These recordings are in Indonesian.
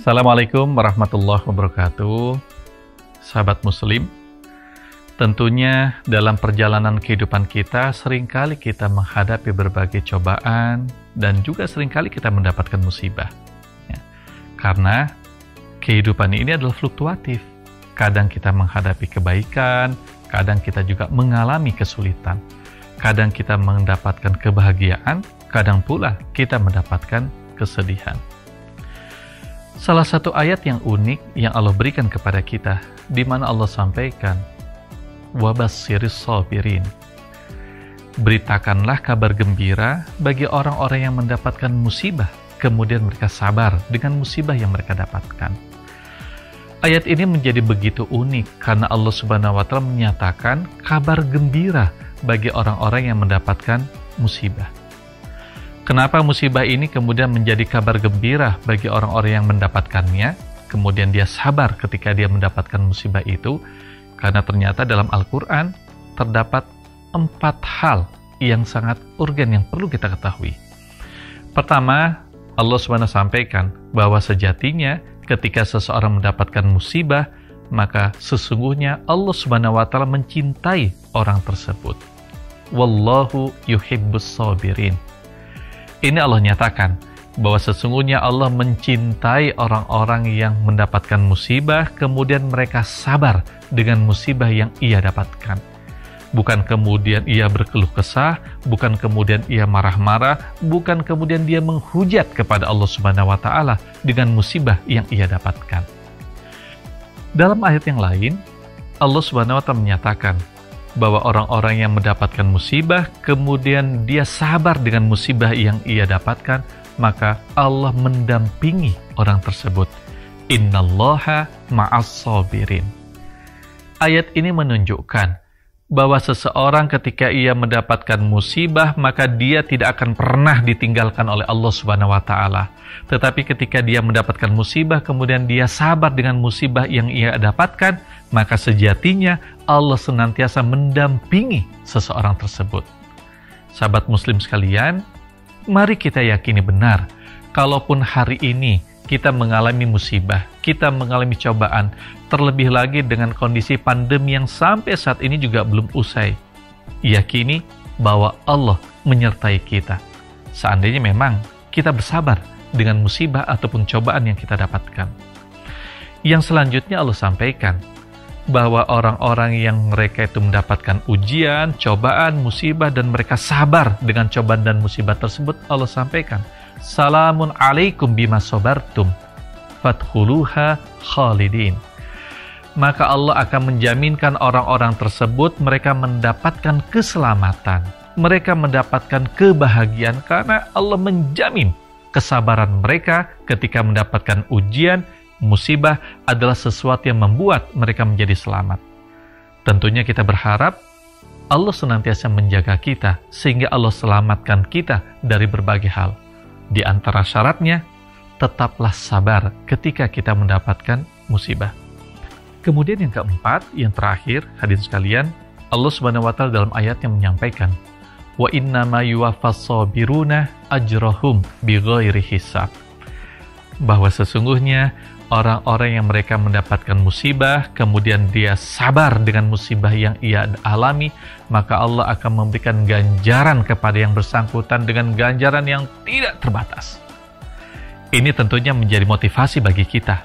Assalamualaikum warahmatullahi wabarakatuh. Sahabat muslim, tentunya dalam perjalanan kehidupan kita seringkali kita menghadapi berbagai cobaan dan juga seringkali kita mendapatkan musibah. Ya, karena kehidupan ini adalah fluktuatif. Kadang kita menghadapi kebaikan, kadang kita juga mengalami kesulitan. Kadang kita mendapatkan kebahagiaan, kadang pula kita mendapatkan kesedihan. Salah satu ayat yang unik yang Allah berikan kepada kita, di mana Allah sampaikan, "Wabassiris sabirin." Beritakanlah kabar gembira bagi orang-orang yang mendapatkan musibah, kemudian mereka sabar dengan musibah yang mereka dapatkan. Ayat ini menjadi begitu unik karena Allah Subhanahu wa Ta'ala menyatakan kabar gembira bagi orang-orang yang mendapatkan musibah. Kenapa musibah ini kemudian menjadi kabar gembira bagi orang-orang yang mendapatkannya, kemudian dia sabar ketika dia mendapatkan musibah itu? Karena ternyata dalam Al-Quran terdapat 4 hal yang sangat urgen yang perlu kita ketahui. Pertama, Allah SWT sampaikan bahwa sejatinya ketika seseorang mendapatkan musibah, maka sesungguhnya Allah SWT mencintai orang tersebut. Wallahu yuhibbus sabirin. Ini Allah nyatakan bahwa sesungguhnya Allah mencintai orang-orang yang mendapatkan musibah, kemudian mereka sabar dengan musibah yang ia dapatkan. Bukan kemudian ia berkeluh kesah, bukan kemudian ia marah-marah, bukan kemudian dia menghujat kepada Allah Subhanahu wa Ta'ala dengan musibah yang ia dapatkan. Dalam ayat yang lain, Allah Subhanahu wa Ta'ala menyatakan bahwa orang-orang yang mendapatkan musibah, kemudian dia sabar dengan musibah yang ia dapatkan, maka Allah mendampingi orang tersebut. Innallaha ma'as sabirin. Ayat ini menunjukkan bahwa seseorang ketika ia mendapatkan musibah, maka dia tidak akan pernah ditinggalkan oleh Allah Subhanahu wa Ta'ala. Tetapi ketika dia mendapatkan musibah, kemudian dia sabar dengan musibah yang ia dapatkan, maka sejatinya Allah senantiasa mendampingi seseorang tersebut. Sahabat muslim sekalian, mari kita yakini benar, kalaupun hari ini kita mengalami musibah, kita mengalami cobaan, terlebih lagi dengan kondisi pandemi yang sampai saat ini juga belum usai, yakini bahwa Allah menyertai kita. Seandainya memang kita bersabar dengan musibah ataupun cobaan yang kita dapatkan. Yang selanjutnya Allah sampaikan, bahwa orang-orang yang mereka itu mendapatkan ujian, cobaan, musibah, dan mereka sabar dengan cobaan dan musibah tersebut, Allah sampaikan, "Salamun alaikum bima sabartum, fadkhuluha khalidin." Maka Allah akan menjaminkan orang-orang tersebut, mereka mendapatkan keselamatan, mereka mendapatkan kebahagiaan, karena Allah menjamin kesabaran mereka ketika mendapatkan ujian. Musibah adalah sesuatu yang membuat mereka menjadi selamat. Tentunya kita berharap Allah senantiasa menjaga kita sehingga Allah selamatkan kita dari berbagai hal. Di antara syaratnya, tetaplah sabar ketika kita mendapatkan musibah. Kemudian yang keempat, yang terakhir, hadirin sekalian, Allah Subhanahu wa Ta'ala dalam ayat yang menyampaikan, "Wa innama yuwaffas sabiruna ajrahum bighairi hisab." Bahwa sesungguhnya orang-orang yang mereka mendapatkan musibah, kemudian dia sabar dengan musibah yang ia alami, maka Allah akan memberikan ganjaran kepada yang bersangkutan dengan ganjaran yang tidak terbatas. Ini tentunya menjadi motivasi bagi kita.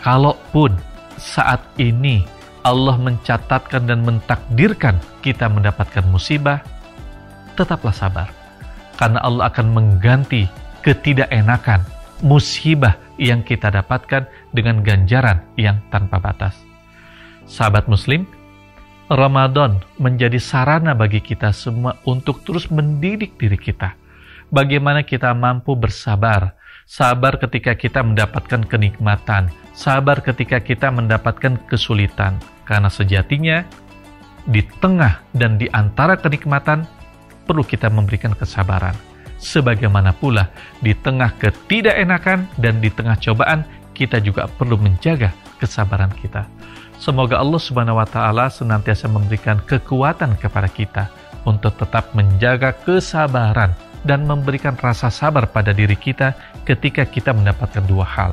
Kalaupun saat ini Allah mencatatkan dan mentakdirkan kita mendapatkan musibah, tetaplah sabar. Karena Allah akan mengganti ketidakenakan, musibah yang kita dapatkan dengan ganjaran yang tanpa batas. Sahabat muslim, Ramadan menjadi sarana bagi kita semua untuk terus mendidik diri kita. Bagaimana kita mampu bersabar, sabar ketika kita mendapatkan kenikmatan, sabar ketika kita mendapatkan kesulitan. Karena sejatinya, di tengah dan di antara kenikmatan, perlu kita memberikan kesabaran. Sebagaimana pula di tengah ketidakenakan dan di tengah cobaan, kita juga perlu menjaga kesabaran kita. Semoga Allah Subhanahu wa Ta'ala senantiasa memberikan kekuatan kepada kita untuk tetap menjaga kesabaran dan memberikan rasa sabar pada diri kita ketika kita mendapatkan dua hal.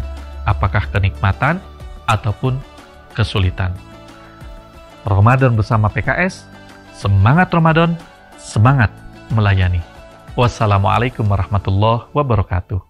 apakah kenikmatan ataupun kesulitan. Ramadan bersama PKS, semangat Ramadan, semangat melayani. Wassalamualaikum warahmatullahi wabarakatuh.